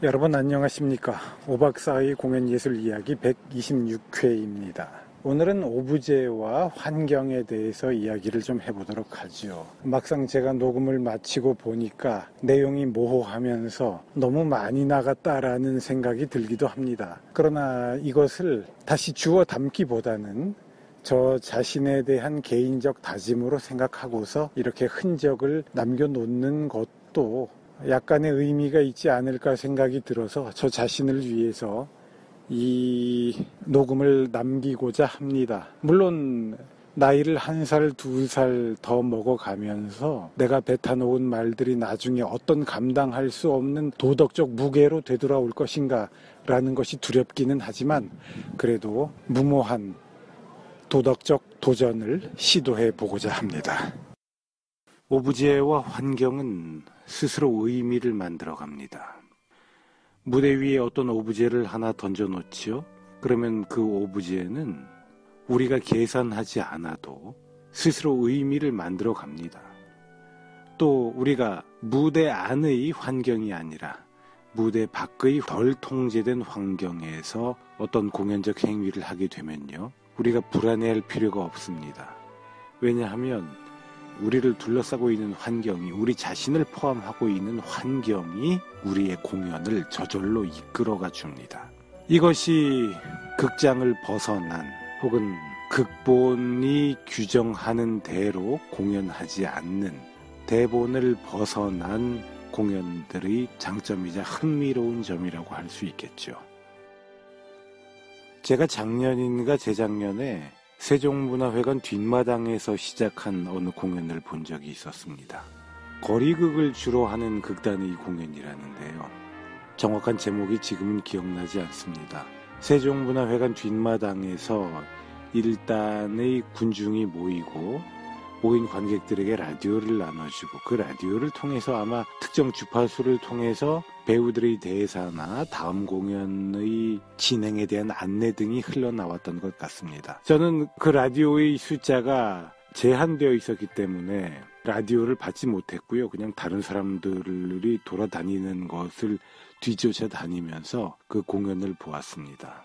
여러분 안녕하십니까. 5박 4일 공연예술 이야기 126회입니다. 오늘은 오브제와 환경에 대해서 이야기를 좀 해보도록 하죠. 막상 제가 녹음을 마치고 보니까 내용이 모호하면서 너무 많이 나갔다라는 생각이 들기도 합니다. 그러나 이것을 다시 주워 담기보다는 저 자신에 대한 개인적 다짐으로 생각하고서 이렇게 흔적을 남겨놓는 것도 약간의 의미가 있지 않을까 생각이 들어서 저 자신을 위해서 이 녹음을 남기고자 합니다. 물론 나이를 1살, 2살 더 먹어가면서 내가 뱉어놓은 말들이 나중에 어떤 감당할 수 없는 도덕적 무게로 되돌아올 것인가 라는 것이 두렵기는 하지만 그래도 무모한 도덕적 도전을 시도해 보고자 합니다. 오브제와 환경은 스스로 의미를 만들어갑니다. 무대 위에 어떤 오브제를 하나 던져놓지요. 그러면 그 오브제는 우리가 계산하지 않아도 스스로 의미를 만들어갑니다. 또 우리가 무대 안의 환경이 아니라 무대 밖의 덜 통제된 환경에서 어떤 공연적 행위를 하게 되면요. 우리가 불안해할 필요가 없습니다. 왜냐하면 우리를 둘러싸고 있는 환경이, 우리 자신을 포함하고 있는 환경이 우리의 공연을 저절로 이끌어가 줍니다. 이것이 극장을 벗어난 혹은 극본이 규정하는 대로 공연하지 않는 대본을 벗어난 공연들의 장점이자 흥미로운 점이라고 할 수 있겠죠. 제가 작년인가 재작년에 세종문화회관 뒷마당에서 시작한 어느 공연을 본 적이 있었습니다. 거리극을 주로 하는 극단의 공연이라는데요. 정확한 제목이 지금은 기억나지 않습니다. 세종문화회관 뒷마당에서 일단의 군중이 모이고 모인 관객들에게 라디오를 나눠주고 그 라디오를 통해서 아마 특정 주파수를 통해서 배우들의 대사나 다음 공연의 진행에 대한 안내 등이 흘러나왔던 것 같습니다. 저는 그 라디오의 숫자가 제한되어 있었기 때문에 라디오를 받지 못했고요. 그냥 다른 사람들이 돌아다니는 것을 뒤쫓아 다니면서 그 공연을 보았습니다.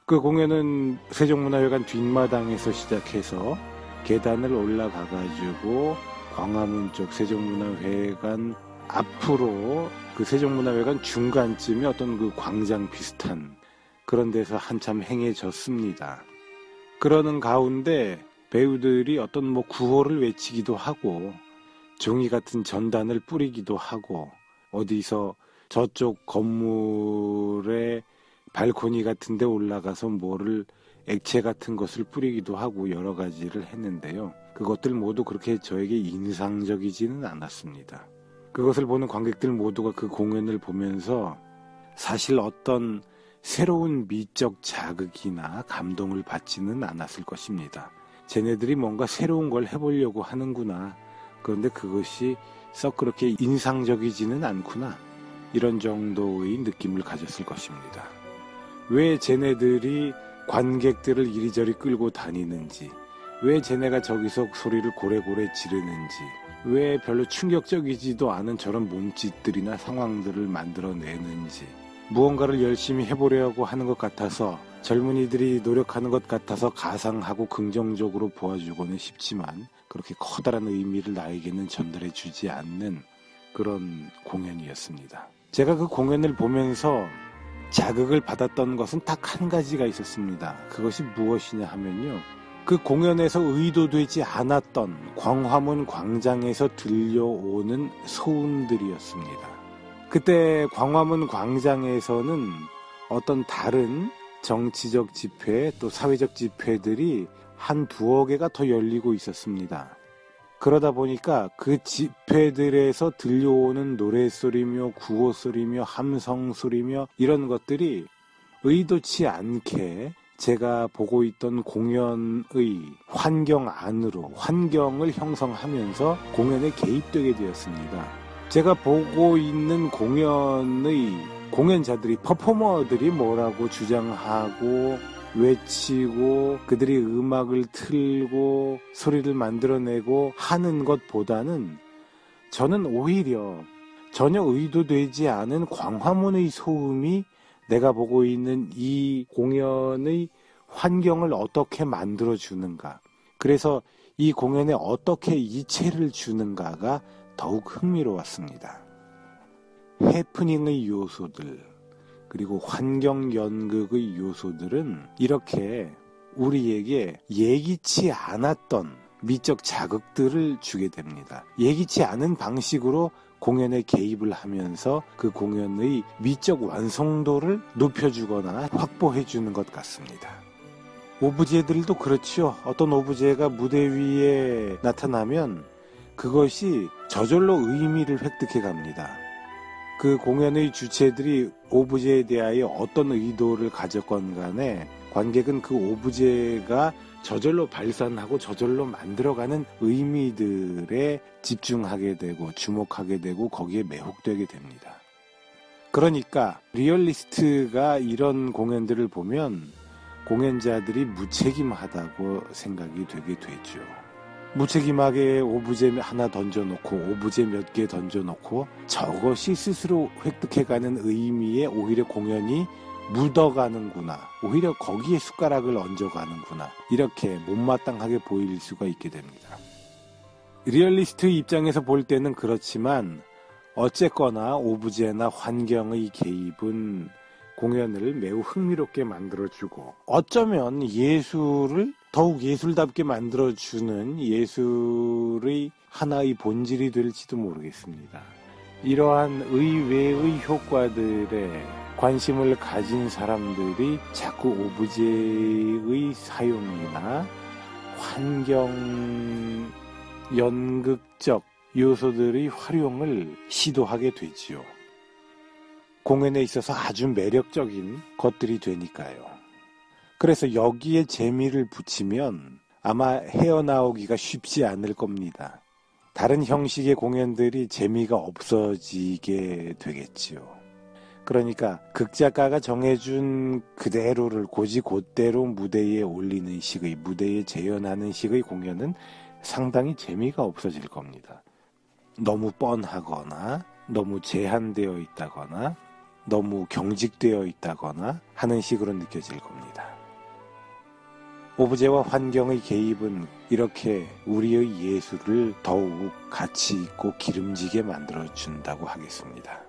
그 공연은 세종문화회관 뒷마당에서 시작해서 계단을 올라가가지고 광화문 쪽 세종문화회관 앞으로 그 세종문화회관 중간쯤에 어떤 그 광장 비슷한 그런 데서 한참 행해졌습니다. 그러는 가운데 배우들이 어떤 구호를 외치기도 하고 종이 같은 전단을 뿌리기도 하고 어디서 저쪽 건물의 발코니 같은 데 올라가서 뭐를 액체 같은 것을 뿌리기도 하고 여러 가지를 했는데요. 그것들 모두 그렇게 저에게 인상적이지는 않았습니다. 그것을 보는 관객들 모두가 그 공연을 보면서 사실 어떤 새로운 미적 자극이나 감동을 받지는 않았을 것입니다. 쟤네들이 뭔가 새로운 걸 해보려고 하는구나. 그런데 그것이 썩 그렇게 인상적이지는 않구나. 이런 정도의 느낌을 가졌을 것입니다. 왜 쟤네들이 관객들을 이리저리 끌고 다니는지, 왜 쟤네가 저기서 소리를 고래고래 지르는지, 왜 별로 충격적이지도 않은 저런 몸짓들이나 상황들을 만들어내는지, 무언가를 열심히 해보려고 하는 것 같아서 젊은이들이 노력하는 것 같아서 가상하고 긍정적으로 보아주고는 싶지만 그렇게 커다란 의미를 나에게는 전달해 주지 않는 그런 공연이었습니다. 제가 그 공연을 보면서 자극을 받았던 것은 딱 한 가지가 있었습니다. 그것이 무엇이냐 하면요. 그 공연에서 의도되지 않았던 광화문 광장에서 들려오는 소음들이었습니다. 그때 광화문 광장에서는 어떤 다른 정치적 집회 또 사회적 집회들이 한 두어 개가 더 열리고 있었습니다. 그러다 보니까 그 집회들에서 들려오는 노래소리며 구호소리며 함성소리며 이런 것들이 의도치 않게 제가 보고 있던 공연의 환경 안으로 환경을 형성하면서 공연에 개입되게 되었습니다. 제가 보고 있는 공연의 공연자들이 퍼포머들이 뭐라고 주장하고 외치고 그들이 음악을 틀고 소리를 만들어내고 하는 것보다는 저는 오히려 전혀 의도되지 않은 광화문의 소음이 내가 보고 있는 이 공연의 환경을 어떻게 만들어주는가, 그래서 이 공연에 어떻게 이체를 주는가가 더욱 흥미로웠습니다. 해프닝의 요소들, 그리고 환경 연극의 요소들은 이렇게 우리에게 예기치 않았던 미적 자극들을 주게 됩니다. 예기치 않은 방식으로 공연에 개입을 하면서 그 공연의 미적 완성도를 높여주거나 확보해주는 것 같습니다. 오브제들도 그렇죠. 어떤 오브제가 무대 위에 나타나면 그것이 저절로 의미를 획득해 갑니다. 그 공연의 주체들이 오브제에 대하여 어떤 의도를 가졌건 간에 관객은 그 오브제가 저절로 발산하고 저절로 만들어가는 의미들에 집중하게 되고 주목하게 되고 거기에 매혹되게 됩니다. 그러니까 리얼리스트가 이런 공연들을 보면 공연자들이 무책임하다고 생각이 되게 되죠. 무책임하게 오브제 하나 던져놓고 오브제 몇 개 던져놓고 저것이 스스로 획득해가는 의미에 오히려 공연이 묻어가는구나, 오히려 거기에 숟가락을 얹어가는구나, 이렇게 못마땅하게 보일 수가 있게 됩니다. 리얼리스트 입장에서 볼 때는 그렇지만 어쨌거나 오브제나 환경의 개입은 공연을 매우 흥미롭게 만들어주고 어쩌면 예술을 더욱 예술답게 만들어주는 예술의 하나의 본질이 될지도 모르겠습니다. 이러한 의외의 효과들에 관심을 가진 사람들이 자꾸 오브제의 사용이나 환경 연극적 요소들의 활용을 시도하게 되지요. 공연에 있어서 아주 매력적인 것들이 되니까요. 그래서 여기에 재미를 붙이면 아마 헤어나오기가 쉽지 않을 겁니다. 다른 형식의 공연들이 재미가 없어지게 되겠지요. 그러니까 극작가가 정해준 그대로를 곧대로 무대에 올리는 식의, 무대에 재현하는 식의 공연은 상당히 재미가 없어질 겁니다. 너무 뻔하거나 너무 제한되어 있다거나 너무 경직되어 있다거나 하는 식으로 느껴질 겁니다. 오브제와 환경의 개입은 이렇게 우리의 예술을 더욱 가치 있고 기름지게 만들어준다고 하겠습니다.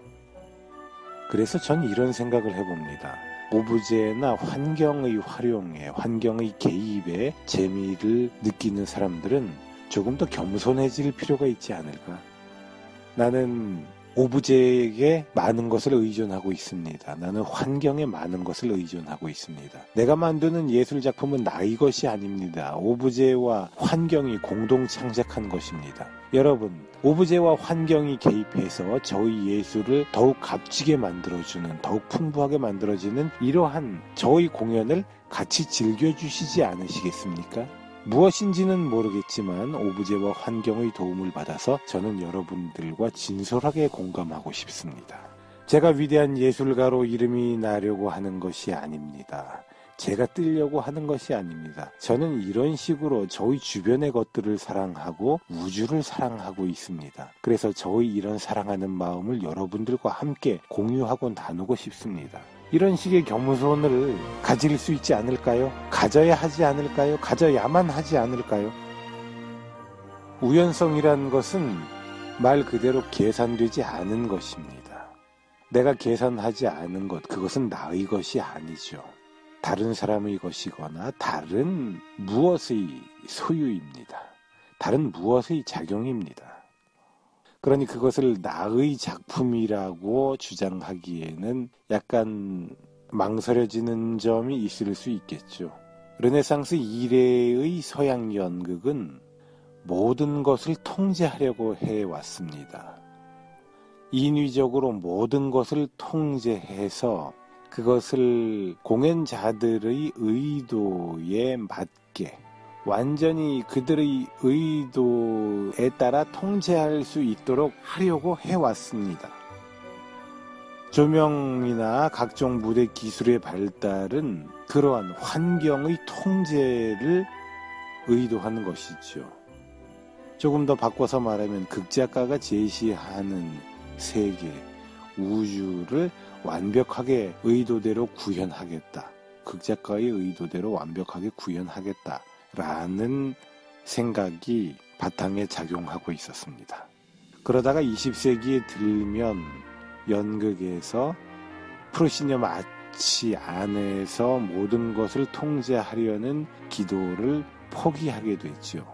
그래서 전 이런 생각을 해봅니다. 오브제나 환경의 활용에, 환경의 개입에 재미를 느끼는 사람들은 조금 더 겸손해질 필요가 있지 않을까? 나는 오브제에게 많은 것을 의존하고 있습니다. 나는 환경에 많은 것을 의존하고 있습니다. 내가 만드는 예술작품은 나의 것이 아닙니다. 오브제와 환경이 공동 창작한 것입니다. 여러분, 오브제와 환경이 개입해서 저희 예술을 더욱 값지게 만들어주는, 더욱 풍부하게 만들어지는 이러한 저희 공연을 같이 즐겨주시지 않으시겠습니까? 무엇인지는 모르겠지만 오브제와 환경의 도움을 받아서 저는 여러분들과 진솔하게 공감하고 싶습니다. 제가 위대한 예술가로 이름이 나려고 하는 것이 아닙니다. 제가 뜨려고 하는 것이 아닙니다. 저는 이런 식으로 저희 주변의 것들을 사랑하고 우주를 사랑하고 있습니다. 그래서 저희 이런 사랑하는 마음을 여러분들과 함께 공유하고 나누고 싶습니다. 이런 식의 겸손을 가질 수 있지 않을까요? 가져야 하지 않을까요? 가져야만 하지 않을까요? 우연성이란 것은 말 그대로 계산되지 않은 것입니다. 내가 계산하지 않은 것, 그것은 나의 것이 아니죠. 다른 사람의 것이거나 다른 무엇의 소유입니다. 다른 무엇의 작용입니다. 그러니 그것을 나의 작품이라고 주장하기에는 약간 망설여지는 점이 있을 수 있겠죠. 르네상스 이래의 서양 연극은 모든 것을 통제하려고 해왔습니다. 인위적으로 모든 것을 통제해서 그것을 공연자들의 의도에 맞게 완전히 그들의 의도에 따라 통제할 수 있도록 하려고 해왔습니다. 조명이나 각종 무대 기술의 발달은 그러한 환경의 통제를 의도하는 것이죠. 조금 더 바꿔서 말하면 극작가가 제시하는 세계, 우주를 완벽하게 의도대로 구현하겠다. 극작가의 의도대로 완벽하게 구현하겠다라는 생각이 바탕에 작용하고 있었습니다. 그러다가 20세기에 들면 연극에서 프로시니엄 아치 안에서 모든 것을 통제하려는 기도를 포기하게 됐죠.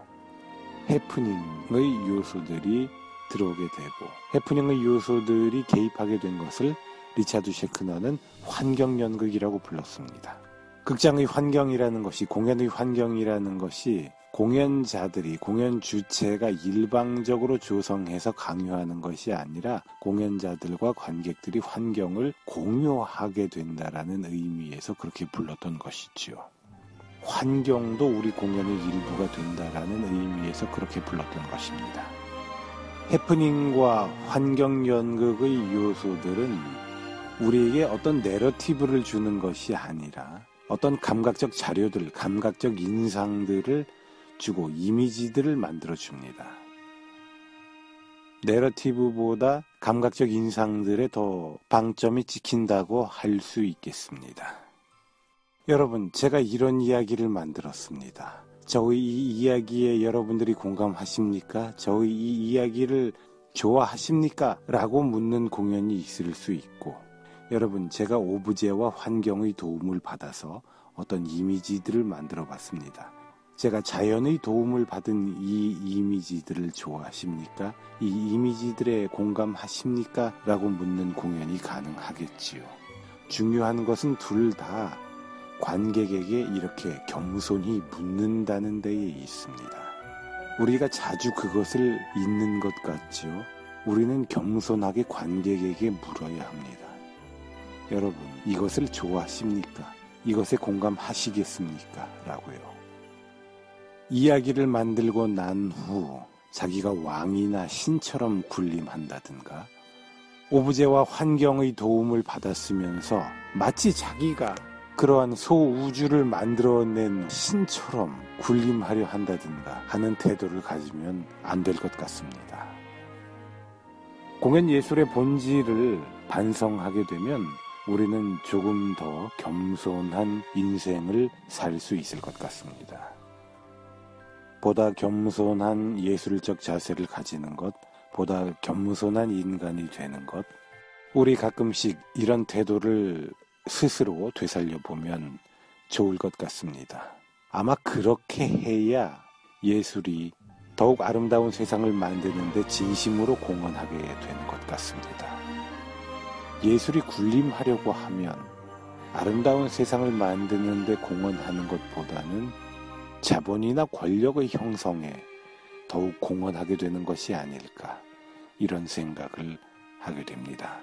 해프닝의 요소들이 들어오게 되고 해프닝의 요소들이 개입하게 된 것을 리차드 셰크너는 환경연극이라고 불렀습니다. 극장의 환경이라는 것이, 공연의 환경이라는 것이 공연자들이, 공연 주체가 일방적으로 조성해서 강요하는 것이 아니라 공연자들과 관객들이 환경을 공유하게 된다라는 의미에서 그렇게 불렀던 것이지요. 환경도 우리 공연의 일부가 된다라는 의미에서 그렇게 불렀던 것입니다. 해프닝과 환경연극의 요소들은 우리에게 어떤 내러티브를 주는 것이 아니라 어떤 감각적 자료들, 감각적 인상들을 주고 이미지들을 만들어줍니다. 내러티브보다 감각적 인상들에 더 방점이 찍힌다고 할 수 있겠습니다. 여러분, 제가 이런 이야기를 만들었습니다. 저의 이 이야기에 여러분들이 공감하십니까? 저의 이 이야기를 좋아하십니까? 라고 묻는 공연이 있을 수 있고, 여러분, 제가 오브제와 환경의 도움을 받아서 어떤 이미지들을 만들어 봤습니다. 제가 자연의 도움을 받은 이 이미지들을 좋아하십니까? 이 이미지들에 공감하십니까? 라고 묻는 공연이 가능하겠지요. 중요한 것은 둘 다 관객에게 이렇게 겸손히 묻는다는 데에 있습니다. 우리가 자주 그것을 잊는 것 같지요. 우리는 겸손하게 관객에게 물어야 합니다. 여러분, 이것을 좋아하십니까? 이것에 공감하시겠습니까? 라고요. 이야기를 만들고 난 후 자기가 왕이나 신처럼 군림한다든가 오브제와 환경의 도움을 받았으면서 마치 자기가 그러한 소우주를 만들어낸 신처럼 군림하려 한다든가 하는 태도를 가지면 안 될 것 같습니다. 공연 예술의 본질을 반성하게 되면 우리는 조금 더 겸손한 인생을 살 수 있을 것 같습니다. 보다 겸손한 예술적 자세를 가지는 것, 보다 겸손한 인간이 되는 것, 우리 가끔씩 이런 태도를 스스로 되살려보면 좋을 것 같습니다. 아마 그렇게 해야 예술이 더욱 아름다운 세상을 만드는데 진심으로 공헌하게 되는 것 같습니다. 예술이 군림하려고 하면 아름다운 세상을 만드는데 공헌하는 것보다는 자본이나 권력의 형성에 더욱 공헌하게 되는 것이 아닐까, 이런 생각을 하게 됩니다.